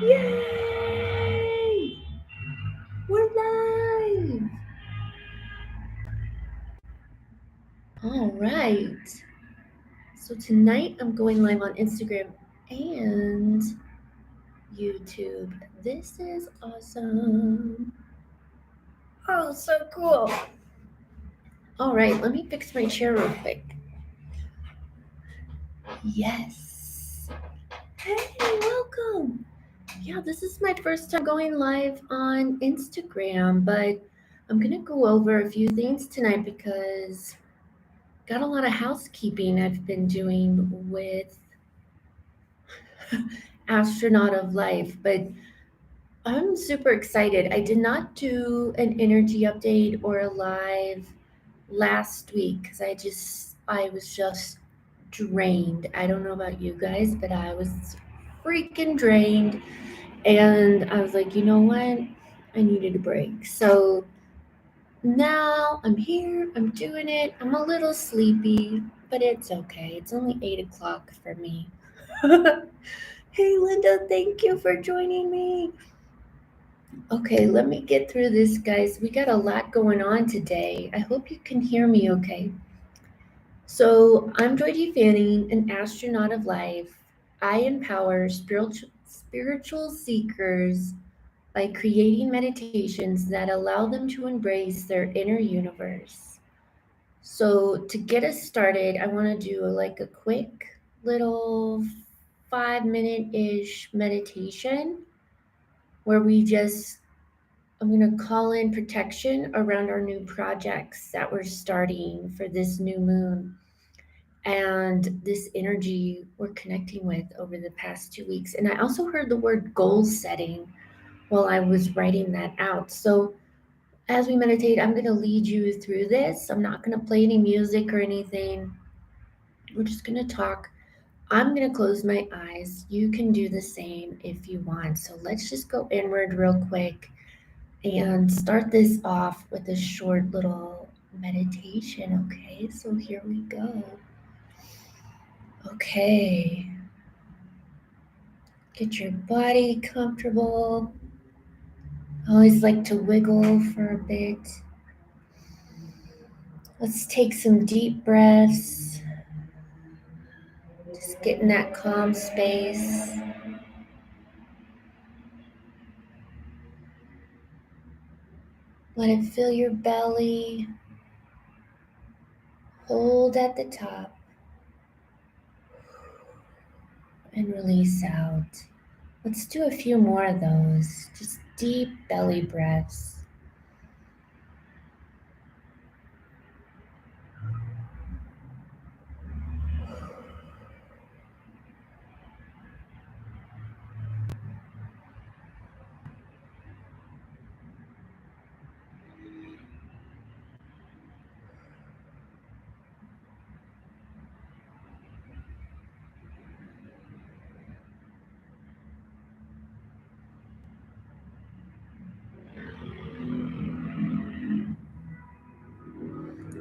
Yay! We're live! All right. So tonight I'm going live on Instagram and YouTube. This is awesome. Oh, so cool. All right, let me fix my chair real quick. Yes. Hey, welcome. Yeah, this is my first time going live on Instagram, but I'm going to go over a few things tonight because got a lot of housekeeping I've been doing with Astronaut of Life, but I'm super excited. I did not do an energy update or a live last week because I was just drained. I don't know about you guys, but I was freaking drained. And I was like, you know what? I needed a break. So now I'm here, I'm doing it. I'm a little sleepy, but it's okay. It's only 8 o'clock for me. Hey, Linda, thank you for joining me. Okay, let me get through this, guys. We got a lot going on today. I hope you can hear me okay. So, I'm Joy Fanning, an astronaut of life. I empower spiritual seekers by creating meditations that allow them to embrace their inner universe. So, to get us started, I want to do like a quick little 5 minute ish meditation where I'm going to call in protection around our new projects that we're starting for this new moon and this energy we're connecting with over the past 2 weeks. And I also heard the word goal setting while I was writing that out. So, as we meditate, I'm going to lead you through this. I'm not going to play any music or anything. We're just going to talk. I'm going to close my eyes. You can do the same if you want. So let's just go inward real quick and start this off with a short little meditation. Okay, so here we go. Okay, get your body comfortable. I always like to wiggle for a bit. Let's take some deep breaths. Just get in that calm space. Let it fill your belly. Hold at the top and release out. Let's do a few more of those. Just deep belly breaths.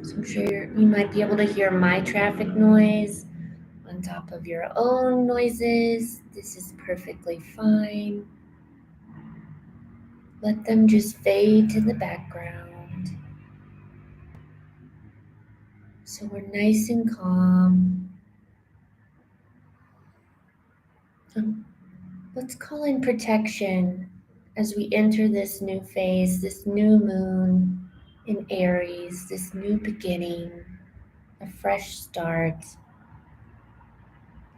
So I'm sure you might be able to hear my traffic noise on top of your own noises. This is perfectly fine. Let them just fade to the background. So we're nice and calm. Let's call in protection as we enter this new phase, this new moon in Aries, this new beginning, a fresh start.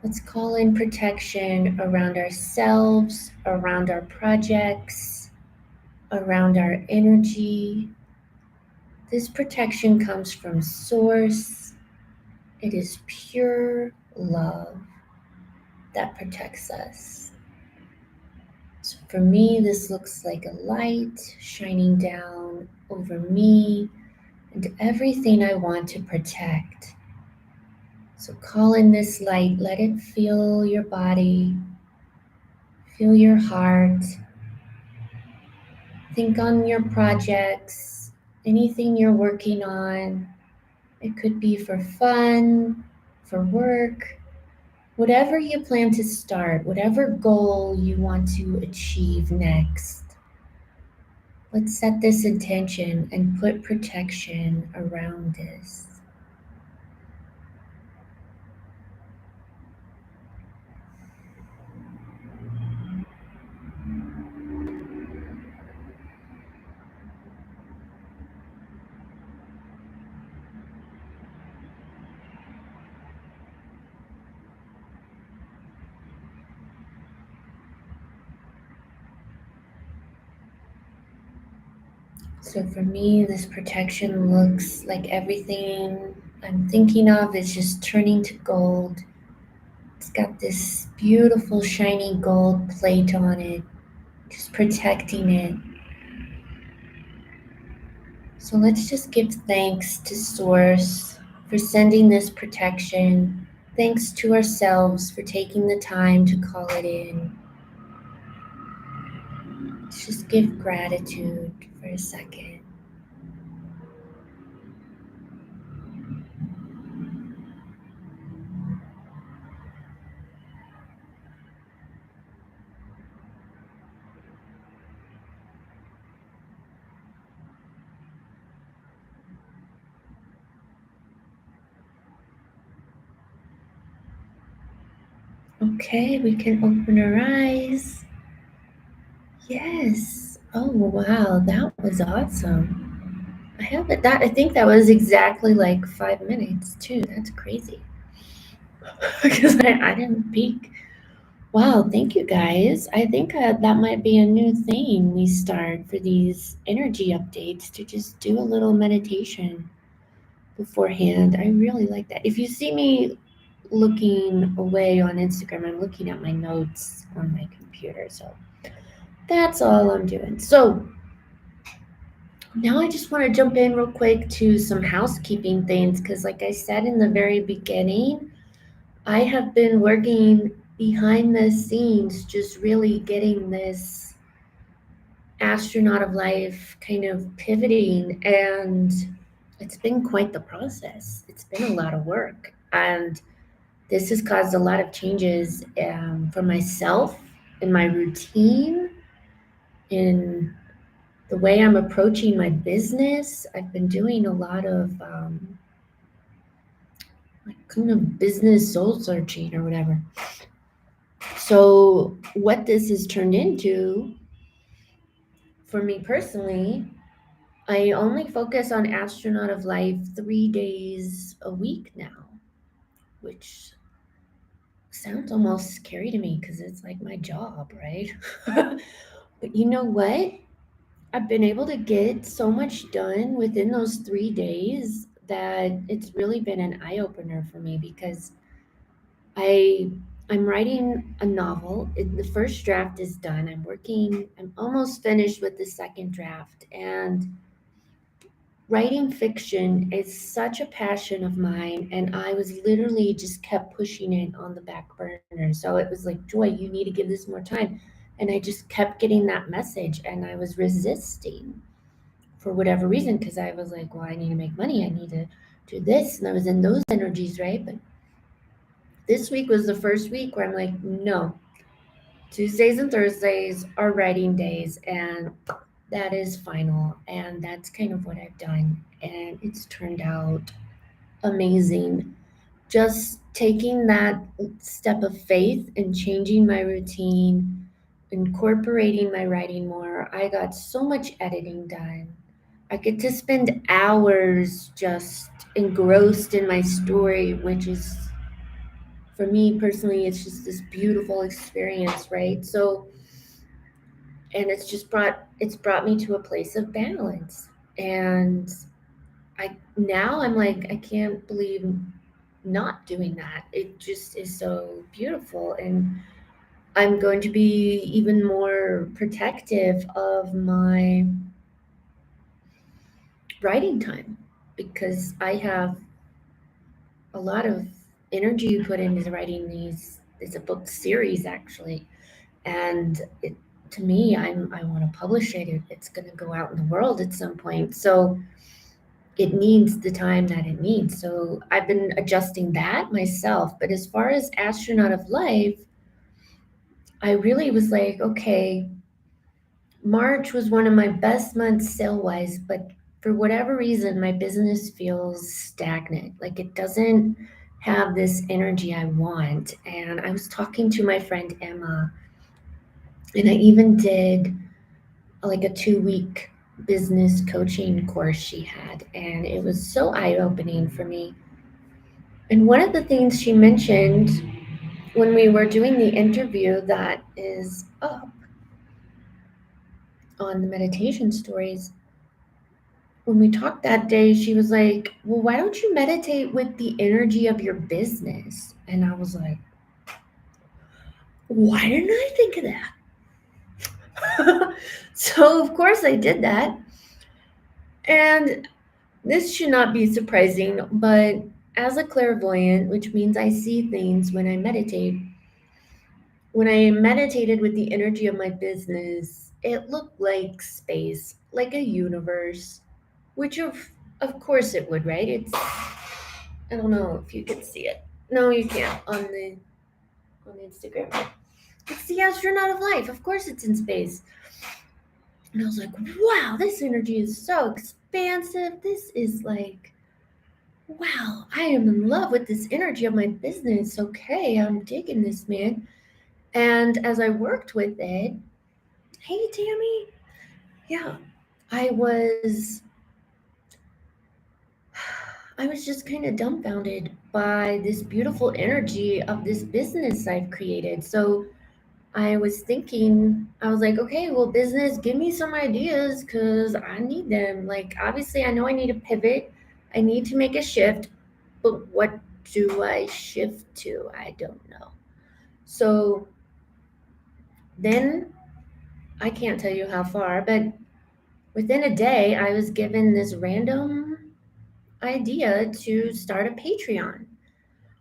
Let's call in protection around ourselves, around our projects, around our energy. This protection comes from Source. It is pure love that protects us. So for me, this looks like a light shining down over me and everything I want to protect. So call in this light, let it fill your body, fill your heart. Think on your projects, anything you're working on. It could be for fun, for work, whatever you plan to start, whatever goal you want to achieve next, let's set this intention and put protection around this. So for me, this protection looks like everything I'm thinking of is just turning to gold. It's got this beautiful shiny gold plate on it, just protecting it. So let's just give thanks to Source for sending this protection. Thanks to ourselves for taking the time to call it in. Let's just give gratitude for a second. Okay, we can open our eyes. Yes. Oh wow, that was awesome. I have it. That I think that was exactly like 5 minutes too. That's crazy. Because I didn't peek. Wow, thank you guys. I think that might be a new thing we start for these energy updates to just do a little meditation beforehand. I really like that. If you see me looking away on Instagram, I'm looking at my notes on my computer. So that's all I'm doing. So now I just want to jump in real quick to some housekeeping things because, like I said in the very beginning, I have been working behind the scenes, just really getting this Astronaut of Life kind of pivoting, and it's been quite the process. It's been a lot of work, and this has caused a lot of changes for myself in my routine, in the way I'm approaching my business. I've been doing a lot of like kind of business soul searching or whatever. So, what this has turned into for me personally, I only focus on Astronaut of Life 3 days a week now, which sounds almost scary to me because it's like my job, right? But you know what? I've been able to get so much done within those 3 days that it's really been an eye opener for me because I I'm writing a novel. The first draft is done. I'm almost finished with the second draft, and writing fiction is such a passion of mine, and I was literally just kept pushing it on the back burner. So it was like, Joy, you need to give this more time. And I just kept getting that message, and I was resisting for whatever reason because I was like, well, I need to make money. I need to do this. And I was in those energies, right? But this week was the first week where I'm like, no, Tuesdays and Thursdays are writing days, and that is final. And that's kind of what I've done. And it's turned out amazing. Just taking that step of faith and changing my routine, incorporating my writing more. I got so much editing done. I get to spend hours just engrossed in my story, which is, for me personally, it's just this beautiful experience, right? So, and it's brought me to a place of balance. And I'm like, I can't believe not doing that. It just is so beautiful. And I'm going to be even more protective of my writing time because I have a lot of energy put into writing these. It's a book series actually, and to me, I want to publish it. It's going to go out in the world at some point. So it needs the time that it needs. So I've been adjusting that myself. But as far as Astronaut of Life, I really was like, okay, March was one of my best months sale wise, but for whatever reason, my business feels stagnant. Like it doesn't have this energy I want. And I was talking to my friend Emma, and I even did like a 2 week business coaching course she had, and it was so eye opening for me. And one of the things she mentioned when we were doing the interview that is up on the meditation stories, when we talked that day, she was like, well, why don't you meditate with the energy of your business? And I was like, why didn't I think of that? So, of course, I did that. And this should not be surprising, but as a clairvoyant, which means I see things when I meditate, when I meditated with the energy of my business, it looked like space, like a universe, which of course it would, right? It's I don't know if you can see it. No, you can't on Instagram. It's the astronaut of life. Of course it's in space. And I was like, wow, this energy is so expansive. This is like, wow, I am in love with this energy of my business. Okay, I'm digging this, man. And as I worked with it, hey, Tammy, yeah, I was I was just kind of dumbfounded by this beautiful energy of this business I've created. So I was thinking, I was like, okay, well, business, give me some ideas because I need them. Like, obviously, I know I need to pivot, I need to make a shift, but what do I shift to? I don't know. So then I can't tell you how far, but within a day, I was given this random idea to start a Patreon,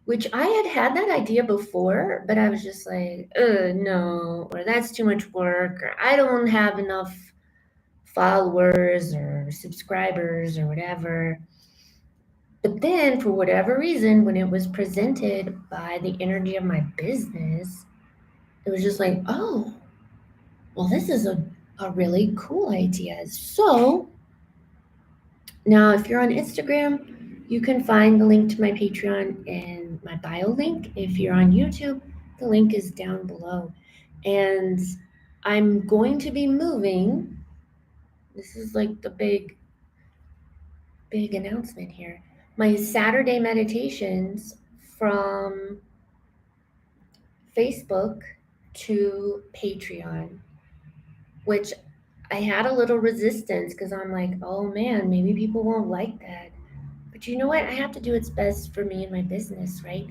which I had that idea before, but I was just like, no, or that's too much work, or I don't have enough followers or subscribers or whatever. But then, for whatever reason, when it was presented by the energy of my business, it was just like, oh, well, this is a really cool idea. So now, if you're on Instagram, you can find the link to my Patreon in my bio link. If you're on YouTube, the link is down below. And I'm going to be moving. This is like the big announcement here. My Saturday meditations from Facebook to Patreon, which I had a little resistance because I'm like, oh man, maybe people won't like that. But you know what? I have to do what's best for me and my business, right?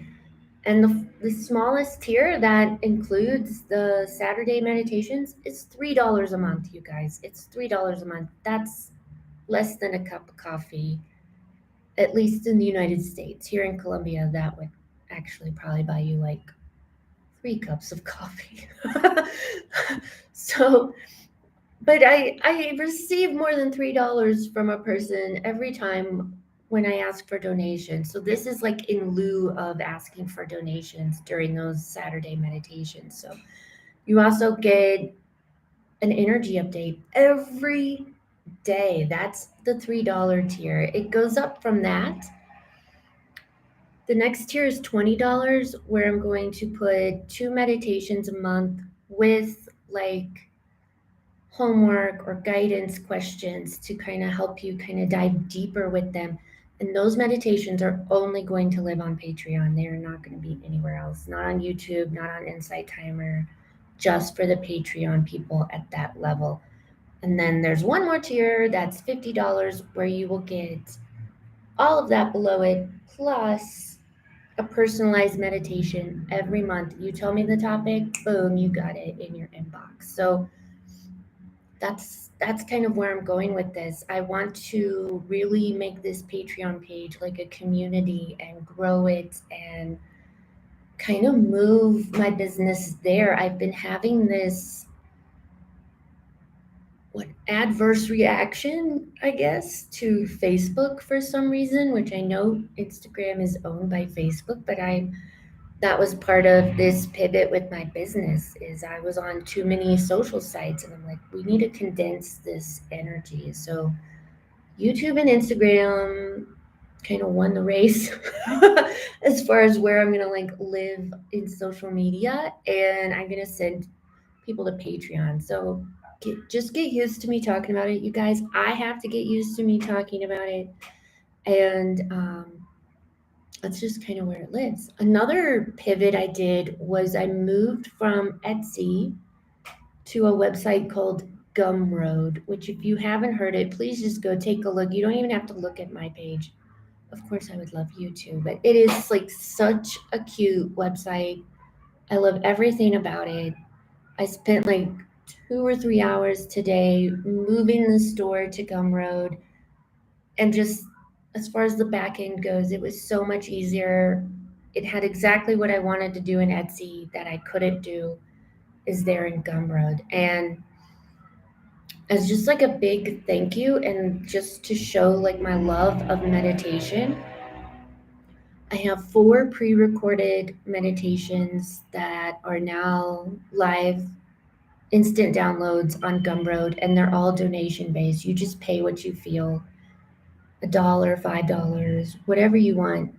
And the smallest tier that includes the Saturday meditations is $3 a month, you guys. It's $3 a month. That's less than a cup of coffee, at least in the United States. Here in Colombia, that would actually probably buy you like 3 cups of coffee. So, but I receive more than $3 from a person every time when I ask for donations. So this is like in lieu of asking for donations during those Saturday meditations. So you also get an energy update every day. That's the $3 tier. It goes up from that. The next tier is $20, where I'm going to put 2 meditations a month with like homework or guidance questions to kind of help you kind of dive deeper with them. And those meditations are only going to live on Patreon. They are not going to be anywhere else, not on YouTube, not on Insight Timer, just for the Patreon people at that level. And then there's one more tier that's $50 where you will get all of that below it, plus a personalized meditation every month. You tell me the topic, boom, you got it in your inbox. So that's kind of where I'm going with this. I want to really make this Patreon page like a community and grow it and kind of move my business there. I've been having this what adverse reaction, I guess, to Facebook for some reason, which I know Instagram is owned by Facebook, but I that was part of this pivot with my business is I was on too many social sites and I'm like, we need to condense this energy. So YouTube and Instagram kind of won the race as far as where I'm gonna like live in social media, and I'm gonna send people to Patreon. So just get used to me talking about it, you guys. I have to get used to me talking about it, and that's just kind of where it lives. Another pivot I did was I moved from Etsy to a website called Gumroad, which if you haven't heard it, please just go take a look. You don't even have to look at my page. Of course, I would love you too, but it is like such a cute website. I love everything about it. I spent like 2 or 3 hours today moving the store to Gumroad, and just as far as the back end goes, it was so much easier. It had exactly what I wanted to do in Etsy that I couldn't do is there in Gumroad. And as just like a big thank you and just to show like my love of meditation, I have 4 pre-recorded meditations that are now live instant downloads on Gumroad, and they're all donation based. You just pay what you feel, $1, $5, whatever you want.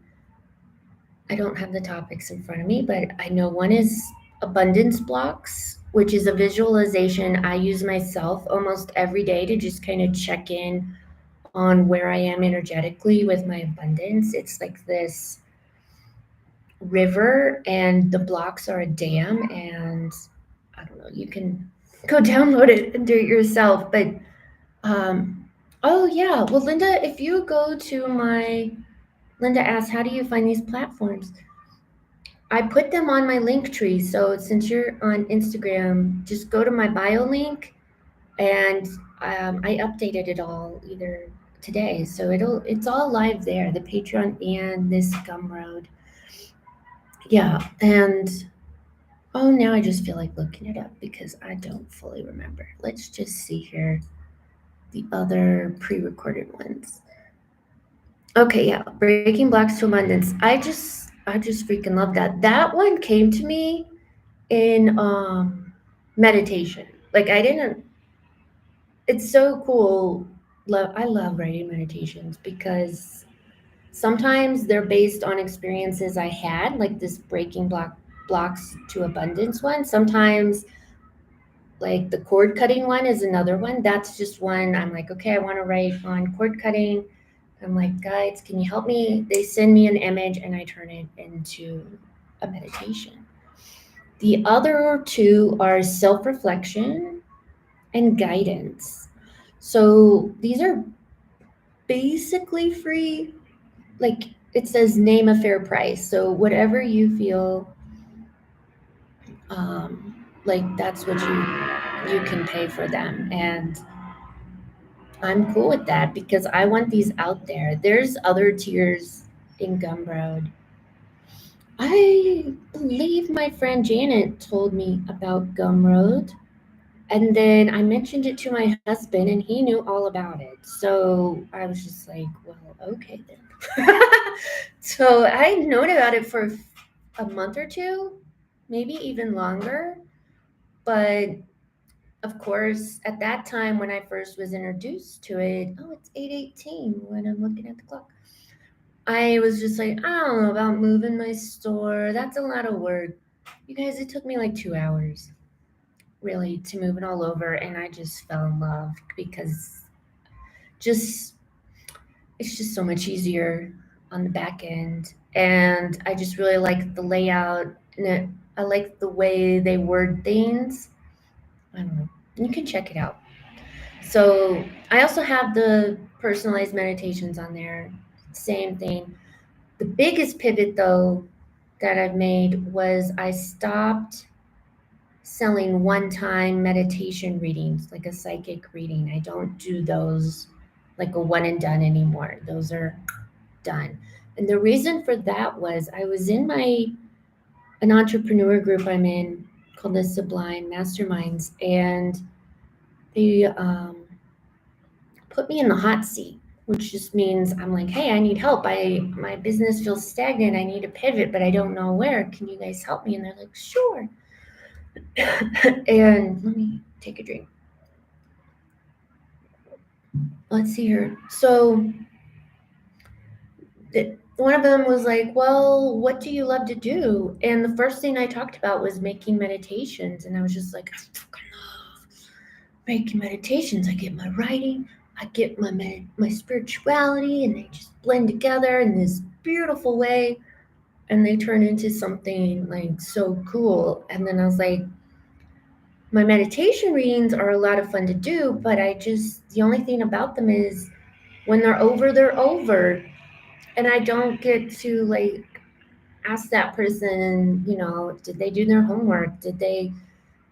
I don't have the topics in front of me, but I know one is abundance blocks, which is a visualization I use myself almost every day to just kind of check in on where I am energetically with my abundance. It's like this river, and the blocks are a dam, and I don't know, you can go download it and do it yourself. But oh yeah, well, Linda, if you go to my Linda asks, how do you find these platforms? I put them on my link tree. So since you're on Instagram, just go to my bio link, and I updated it all either today. So it's all live there, the Patreon and this Gumroad. Yeah, and oh, now I just feel like looking it up because I don't fully remember. Let's just see here the other pre-recorded ones. Okay, yeah, Breaking Blocks to Abundance. I just freaking love that. That one came to me in meditation. Like I didn't it's so cool. I love writing meditations because sometimes they're based on experiences I had, like this blocks to abundance one. Sometimes like the cord cutting one is another one. That's just one I'm like, okay, I want to write on cord cutting. I'm like, guides, can you help me? They send me an image and I turn it into a meditation. The other two are self reflection and guidance. So these are basically free. Like it says, name a fair price. So whatever you feel like that's what you can pay for them. And I'm cool with that because I want these out there. There's other tiers in Gumroad. I believe my friend Janet told me about Gumroad, and then I mentioned it to my husband, and he knew all about it. So I was just like, well, okay then. So I'd known about it for a month or two, maybe even longer. But of course, at that time when I first was introduced to it, oh, it's 8:18 when I'm looking at the clock. I was just like, I don't know about moving my store. That's a lot of work. You guys, it took me like 2 hours really to move it all over, and I just fell in love because just it's just so much easier on the back end, and I just really like the layout, and I like the way they word things. I don't know. You can check it out. So I also have the personalized meditations on there. Same thing. The biggest pivot though that I've made was I stopped selling one-time meditation readings, like a psychic reading. I don't do those like a one and done anymore. Those are done. And the reason for that was I was in an entrepreneur group I'm in called the Sublime Masterminds, and they put me in the hot seat, which just means I'm like, hey, I need help. My business feels stagnant. I need to pivot, but I don't know where. Can you guys help me? And they're like, sure. And let me take a drink. Let's see here. So one of them was like, well, what do you love to do? And the first thing I talked about was making meditations. And I was just like, I fucking love making meditations. I get my writing, I get my spirituality, and they just blend together in this beautiful way. And they turn into something like so cool. And then I was like, my meditation readings are a lot of fun to do, but the only thing about them is when they're over, they're over. And I don't get to like ask that person, did they do their homework? Did they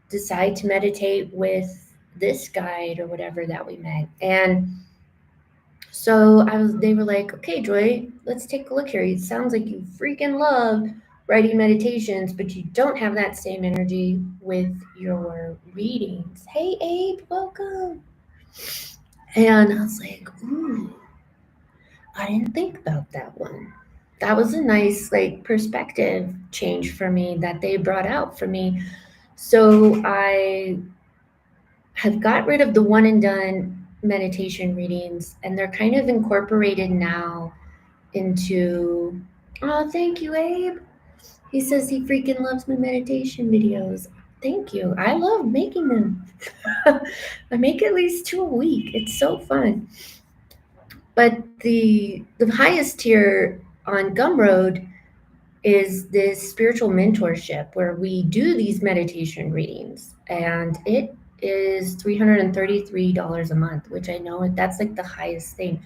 decide to meditate with this guide or whatever that we met? And so they were like, okay, Joy, let's take a look here. It sounds like you freaking love writing meditations, but you don't have that same energy with your readings. Hey, Abe, welcome. And I was like, ooh, I didn't think about that one. That was a nice like perspective change for me that they brought out for me. So I have got rid of the one and done meditation readings, and they're kind of incorporated now into. Oh, thank you, Abe. He says he freaking loves my meditation videos. Thank you. I love making them. I make at least 2 a week. It's so fun. But the highest tier on Gumroad is this spiritual mentorship where we do these meditation readings, and it is $333 a month, which I know that's like the highest thing,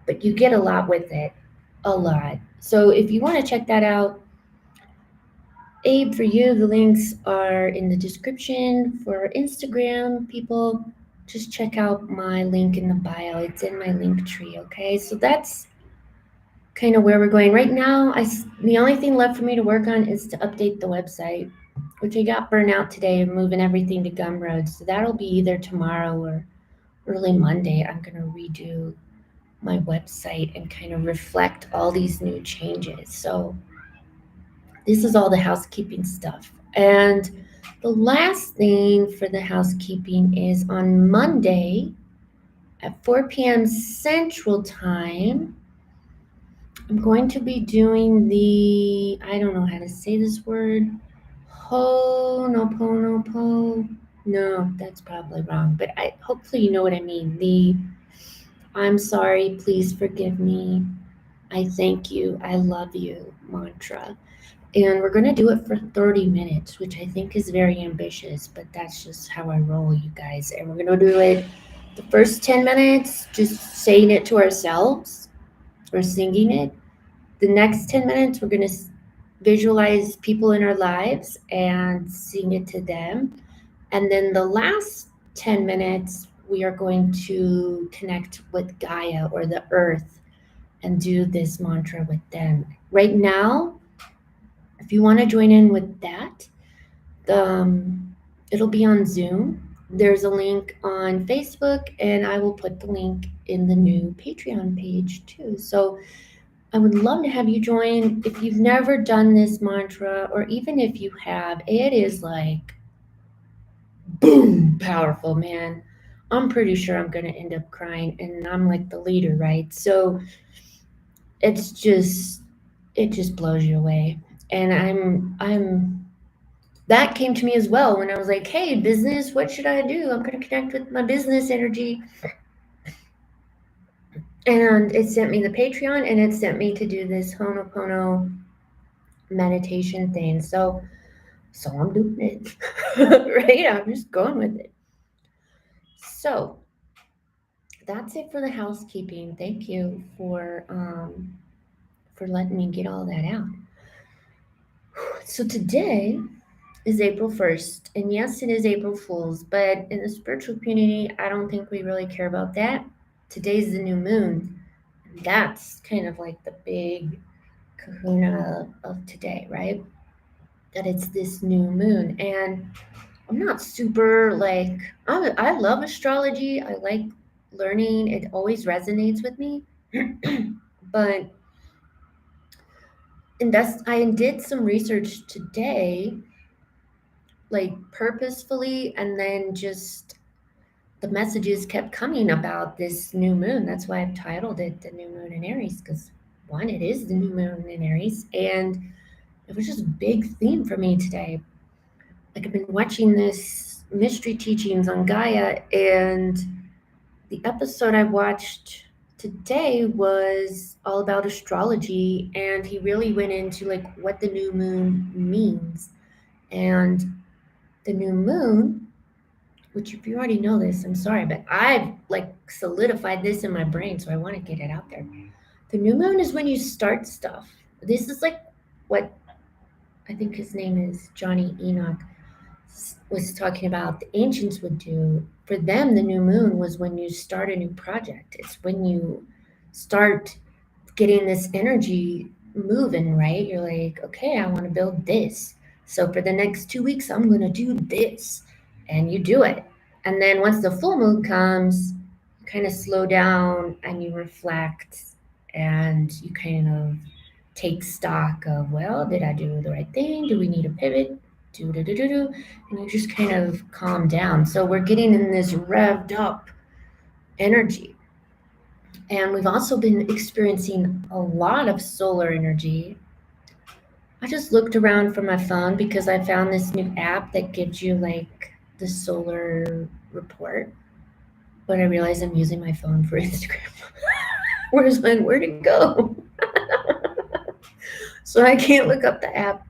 but you get a lot with it. A lot. So if you want to check that out, Abe, for you, the links are in the description. For Instagram people, just check out my link in the bio. It's in my link tree, okay? So that's kind of where we're going right now. The only thing left for me to work on is to update the website, which I got burnt out today, moving everything to Gumroad. So that'll be either tomorrow or early Monday. I'm gonna redo my website and kind of reflect all these new changes. So this is all the housekeeping stuff. And the last thing for the housekeeping is on Monday at 4 p.m. Central Time. I'm going to be doing I don't know how to say this word, Ho'oponopono. No, that's probably wrong, but hopefully you know what I mean. I'm sorry, please forgive me, I thank you, I love you mantra. And we're going to do it for 30 minutes, which I think is very ambitious, but that's just how I roll, you guys. And we're going to do it the first 10 minutes, just saying it to ourselves or singing it. The next 10 minutes, we're going to visualize people in our lives and sing it to them. And then the last 10 minutes, we are going to connect with Gaia or the earth and do this mantra with them. Right now, if you want to join in with that, it'll be on Zoom. There's a link on Facebook, and I will put the link in the new Patreon page too. So I would love to have you join. If you've never done this mantra, or even if you have, it is like boom, powerful, man. I'm pretty sure I'm going to end up crying, and I'm like the leader, right? So it's just, it just blows you away. And that came to me as well when I was like, hey, business, what should I do? I'm going to connect with my business energy. And it sent me the Patreon, and it sent me to do this Ho'oponopono meditation thing. So I'm doing it. Right? I'm just going with it. So that's it for the housekeeping. Thank you for letting me get all that out. So today is April 1st, and yes, it is April Fool's, but in the spiritual community, I don't think we really care about that. Today's the new moon. That's kind of like the big kahuna of today, right? That it's this new moon. And I'm not super like I love astrology. I like learning. It always resonates with me. But I did some research today, like purposefully, and then just the messages kept coming about this new moon. That's why I've titled it The New Moon in Aries, because one, it is the new moon in Aries, and it was just a big theme for me today. Like I've been watching this mystery teachings on Gaia, and the episode I watched today was all about astrology, and he really went into like what the new moon means. And the new moon, which if you already know this, I'm sorry, but I've like solidified this in my brain, so I want to get it out there. The new moon is when you start stuff. This is like what I think his name is Johnny Enoch was talking about the ancients would do. For them, the new moon was when you start a new project. It's when you start getting this energy moving, right? You're like, okay, I want to build this. So for the next 2 weeks, I'm going to do this. And you do it. And then once the full moon comes, you kind of slow down and you reflect and you kind of take stock of, well, did I do the right thing? Do we need a pivot? Do, do, do, do, do. And you just kind of calm down. So we're getting in this revved up energy. And we've also been experiencing a lot of solar energy. I just looked around for my phone because I found this new app that gives you like the solar report. But I realized I'm using my phone for Instagram. Where's mine? Where'd it go? So I can't look up the app.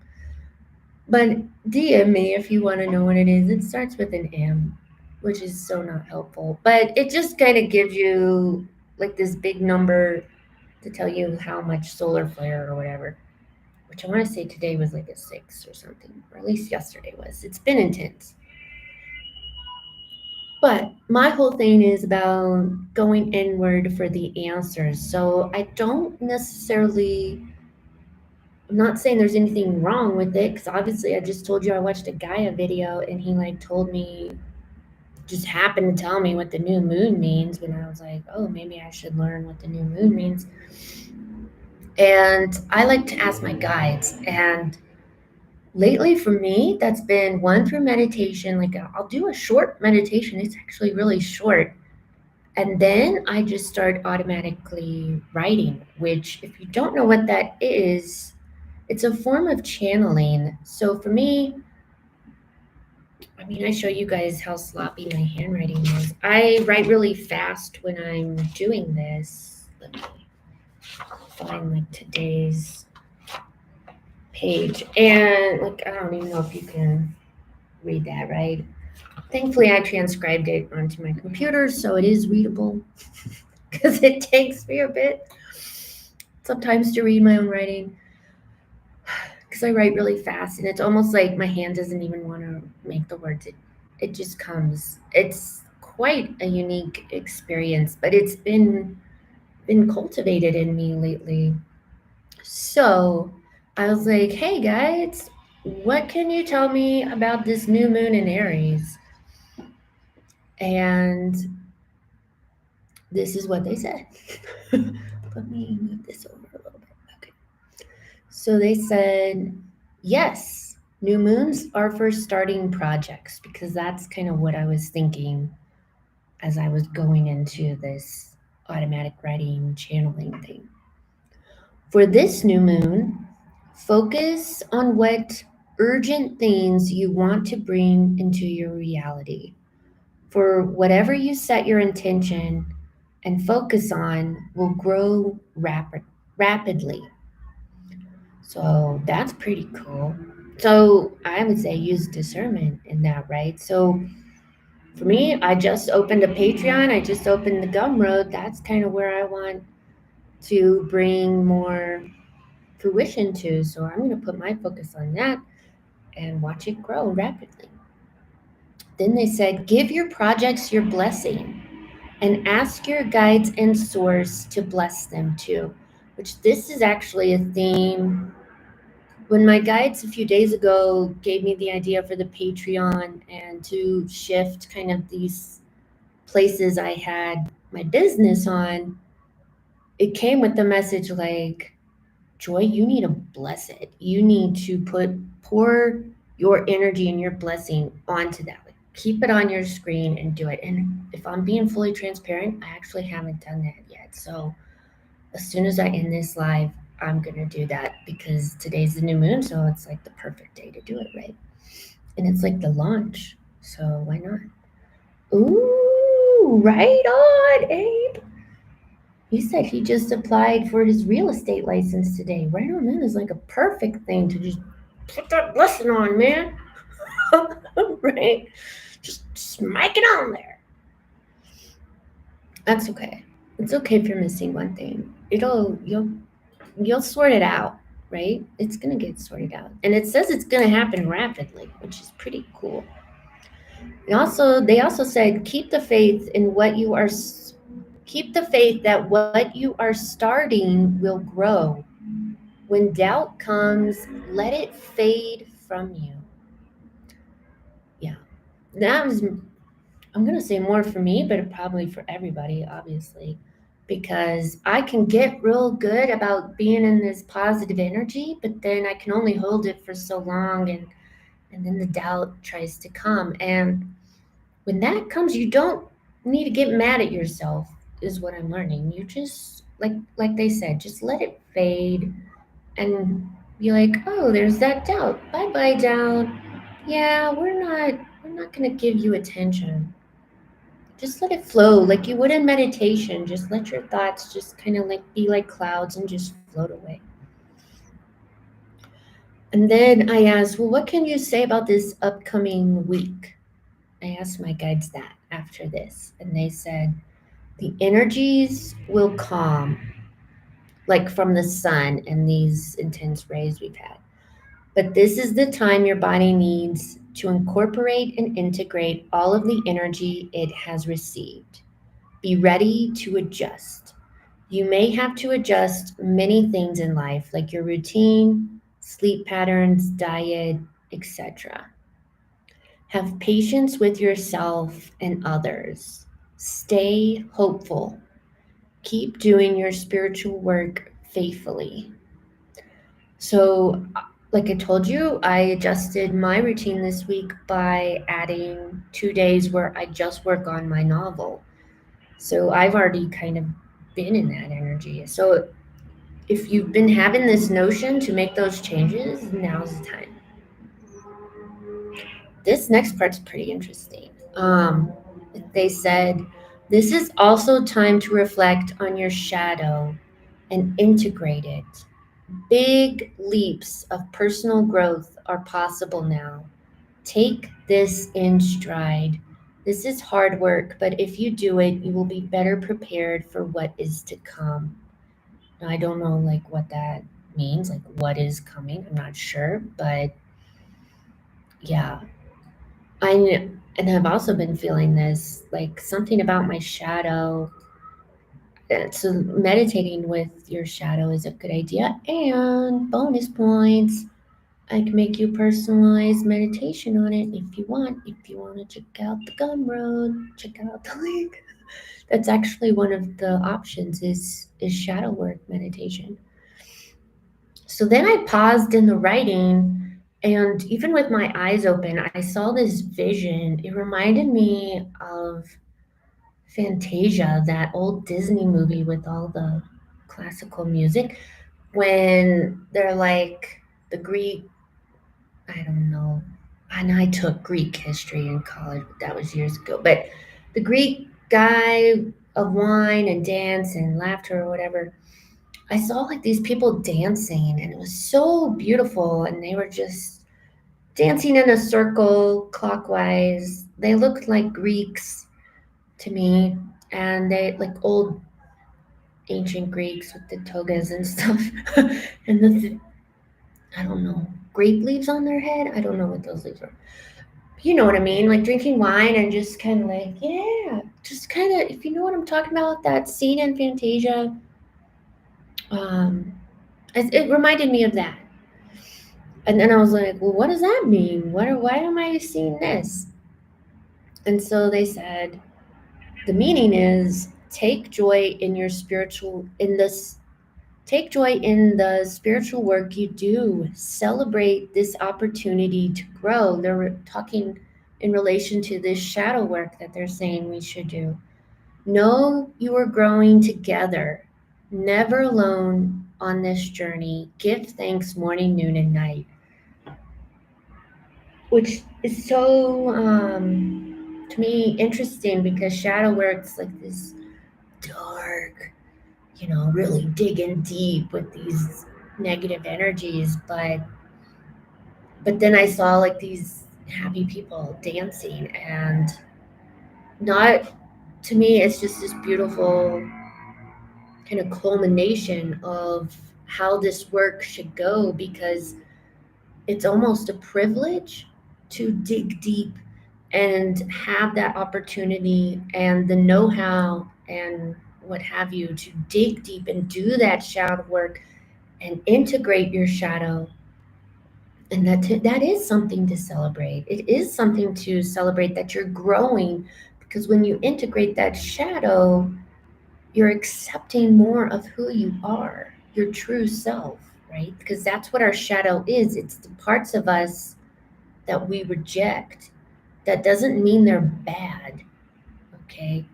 But DM me if you want to know what it is. It starts with an M, which is so not helpful. But it just kind of gives you like this big number to tell you how much solar flare or whatever, which I want to say today was like a 6 or something, or at least yesterday was. It's been intense. But my whole thing is about going inward for the answers. So I don't necessarily, I'm not saying there's anything wrong with it, because obviously I just told you I watched a Gaia video and he like told me, just happened to tell me what the new moon means when I was like, oh, maybe I should learn what the new moon means. And I like to ask my guides. And lately for me, that's been one through meditation. Like I'll do a short meditation. It's actually really short. And then I just start automatically writing, which if you don't know what that is, it's a form of channeling. So for me, I mean, I show you guys how sloppy my handwriting is. I write really fast when I'm doing this. Let me find like today's page. And like, I don't even know if you can read that, right? Thankfully, I transcribed it onto my computer, so it is readable because it takes me a bit sometimes to read my own writing because I write really fast and it's almost like my hand doesn't even want to make the words. It just comes. It's quite a unique experience, but it's been cultivated in me lately. So I was like, hey guys, what can you tell me about this new moon in Aries? And this is what they said. Let me move this over a little bit. Okay. So they said, yes, new moons are for starting projects because that's kind of what I was thinking as I was going into this automatic writing channeling thing. For this new moon, focus on what urgent things you want to bring into your reality. For whatever you set your intention and focus on will grow rapidly. So that's pretty cool. So I would say use discernment in that, right? So for me, I just opened a Patreon. I just opened the Gumroad. That's kind of where I want to bring more fruition to. So I'm going to put my focus on that and watch it grow rapidly. Then they said, give your projects your blessing and ask your guides and source to bless them too, which this is actually a theme When my guides a few days ago gave me the idea for the Patreon and to shift kind of these places I had my business on, it came with the message like, Joy, you need to bless it. You need to pour your energy and your blessing onto that. Like, keep it on your screen and do it. And if I'm being fully transparent, I actually haven't done that yet. So as soon as I end this live, I'm gonna do that because today's the new moon, so it's like the perfect day to do it, right? And it's like the launch, so why not? Ooh, right on, Abe. He said he just applied for his real estate license today. Right on, that is like a perfect thing to just put that blessing on, man. Right? Just smack it on there. That's okay. It's okay if you're missing one thing. You'll sort it out, right? It's gonna get sorted out, and it says it's gonna happen rapidly, which is pretty cool. And also, they also said keep the faith in what you are. Keep the faith that what you are starting will grow. When doubt comes, let it fade from you. Yeah, that was, I'm going to say more for me, but probably for everybody, obviously, because I can get real good about being in this positive energy, but then I can only hold it for so long, and then the doubt tries to come. And when that comes, you don't need to get mad at yourself, is what I'm learning. You just, like they said, just let it fade and be like, oh, there's that doubt. Bye bye, doubt. Yeah, we're not gonna give you attention. Just let it flow like you would in meditation. Just let your thoughts just kind of like be like clouds and just float away. And then I asked, well, what can you say about this upcoming week? I asked my guides that after this, and they said the energies will calm, like from the sun and these intense rays we've had. But this is the time your body needs to incorporate and integrate all of the energy it has received. Be ready to adjust. You may have to adjust many things in life, like your routine, sleep patterns, diet, etc. Have patience with yourself and others. Stay hopeful. Keep doing your spiritual work faithfully. So, like I told you, I adjusted my routine this week by adding 2 days where I just work on my novel. So, I've already kind of been in that energy. So, if you've been having this notion to make those changes, now's the time. This next part's pretty interesting. They said, this is also time to reflect on your shadow and integrate it. Big leaps of personal growth are possible now. Take this in stride. This is hard work, but if you do it, you will be better prepared for what is to come. Now, I don't know like what that means, like what is coming. I'm not sure, but yeah, and I've also been feeling this like something about my shadow. So meditating with your shadow is a good idea. And bonus points, I can make you personalized meditation on it if you want. If you want to check out the Gumroad, check out the link. That's actually one of the options is shadow work meditation. So then I paused in the writing, and even with my eyes open, I saw this vision. It reminded me of Fantasia, that old Disney movie with all the classical music, when they're like the Greek, I don't know, and I took Greek history in college, but that was years ago. But the Greek guy of wine and dance and laughter or whatever, I saw like these people dancing, and it was so beautiful, and they were just dancing in a circle clockwise. They looked like Greeks to me, and they like old ancient Greeks with the togas and stuff, and I don't know, grape leaves on their head. I don't know what those leaves are. You know what I mean? Like drinking wine and just kind of like, yeah, just kind of, if you know what I'm talking about, that scene in Fantasia, um, it reminded me of that. And then I was like, well, what does that mean? Why am I seeing this? And so they said, the meaning is take joy in your spiritual, in this, take joy in the spiritual work you do. Celebrate this opportunity to grow. They're talking in relation to this shadow work that they're saying we should do. Know you are growing together, never alone on this journey. Give thanks morning, noon, and night. Which is so, to me, interesting because shadow work's like this dark, really digging deep with these negative energies. But then I saw like these happy people dancing, and not, to me, it's just this beautiful kind of culmination of how this work should go, because it's almost a privilege to dig deep and have that opportunity and the know-how and what have you to dig deep and do that shadow work and integrate your shadow. And that is something to celebrate. It is something to celebrate that you're growing, because when you integrate that shadow, you're accepting more of who you are, your true self, right? Because that's what our shadow is. It's the parts of us that we reject. That doesn't mean they're bad, okay?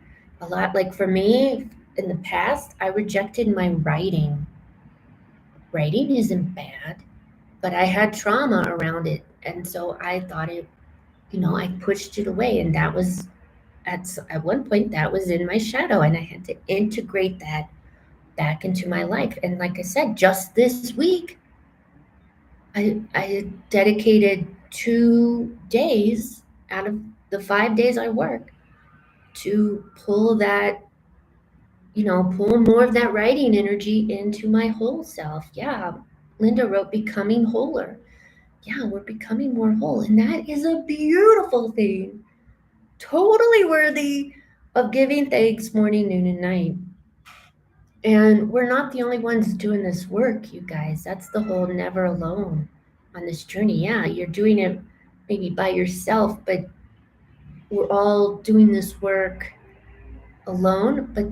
A lot, like for me, in the past, I rejected my writing. Writing isn't bad, but I had trauma around it. And so I thought it, I pushed it away. And that was, at one point, that was in my shadow. And I had to integrate that back into my life. And like I said, just this week, I dedicated 2 days out of the 5 days I work to pull that, pull more of that writing energy into my whole self. Yeah, Linda wrote Becoming Wholer. Yeah, we're becoming more whole. And that is a beautiful thing. Totally worthy of giving thanks morning, noon, and night. And we're not the only ones doing this work, you guys. That's the whole never alone on this journey. Yeah, you're doing it maybe by yourself, but we're all doing this work alone. But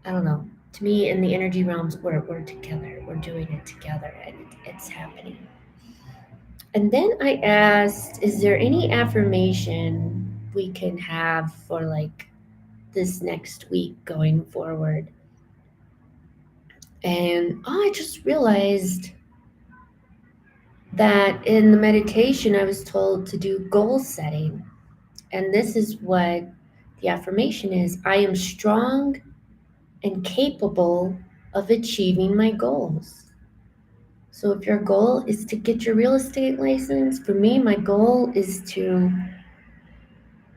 I don't know. To me, in the energy realms, we're together. We're doing it together, and it's happening. And then I asked, is there any affirmation we can have for like this next week going forward? And I just realized that in the meditation, I was told to do goal setting. And this is what the affirmation is: I am strong and capable of achieving my goals. So, if your goal is to get your real estate license, for me, my goal is to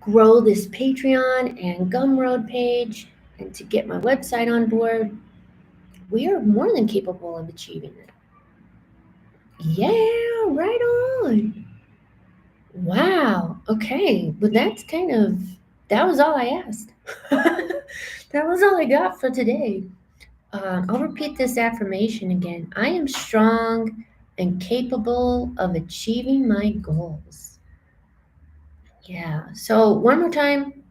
grow this Patreon and Gumroad page and to get my website on board. We are more than capable of achieving it. Yeah, right on. Wow. Okay. Well, that was all I asked. That was all I got for today. I'll repeat this affirmation again. I am strong and capable of achieving my goals. Yeah. So, one more time.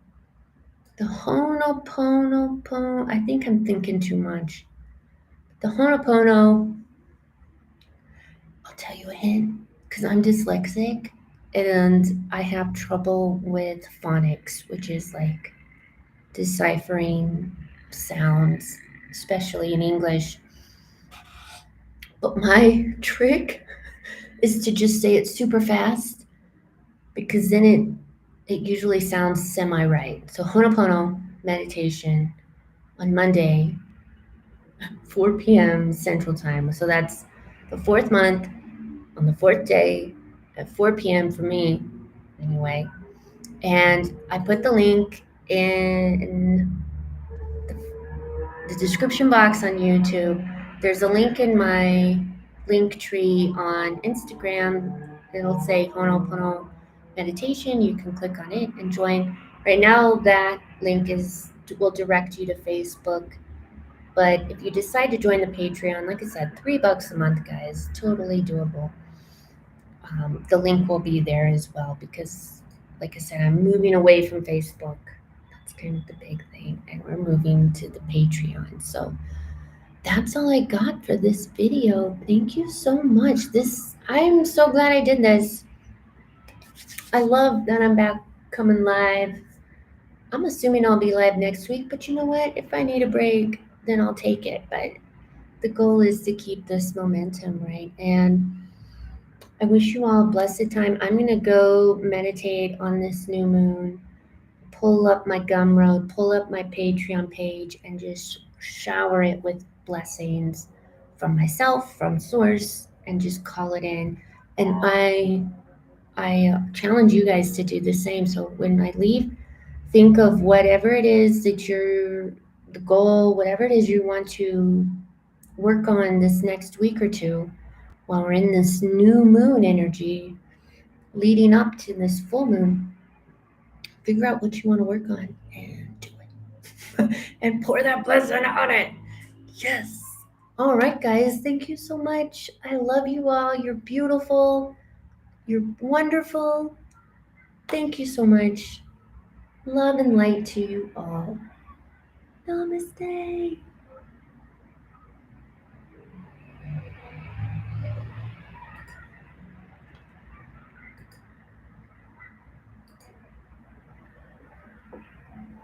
The Honoponopono. I think I'm thinking too much. The Honopono, I'll tell you a hint, because I'm dyslexic and I have trouble with phonics, which is like deciphering sounds, especially in English. But my trick is to just say it super fast, because then it usually sounds semi right. So Honopono meditation on Monday, 4 p.m. Central Time. So that's the fourth month on the fourth day at 4 p.m. for me, anyway. And I put the link in the description box on YouTube. There's a link in my link tree on Instagram. It'll say Honopono meditation. You can click on it and join. Right now, that link will direct you to Facebook. But if you decide to join the Patreon, like I said, $3 a month, guys, totally doable. The link will be there as well because, like I said, I'm moving away from Facebook. That's kind of the big thing, and we're moving to the Patreon. So that's all I got for this video. Thank you so much. I'm so glad I did this. I love that I'm back coming live. I'm assuming I'll be live next week, but you know what? If I need a break, then I'll take it. But the goal is to keep this momentum, right? And I wish you all a blessed time. I'm going to go meditate on this new moon, pull up my Gumroad, pull up my Patreon page, and just shower it with blessings from myself, from Source, and just call it in. And I challenge you guys to do the same. So when I leave, think of whatever it is that the goal, whatever it is you want to work on this next week or two while we're in this new moon energy leading up to this full moon. Figure out what you want to work on and do it. And pour that blessing on it. Yes. All right, guys. Thank you so much. I love you all. You're beautiful. You're wonderful. Thank you so much. Love and light to you all. Namaste.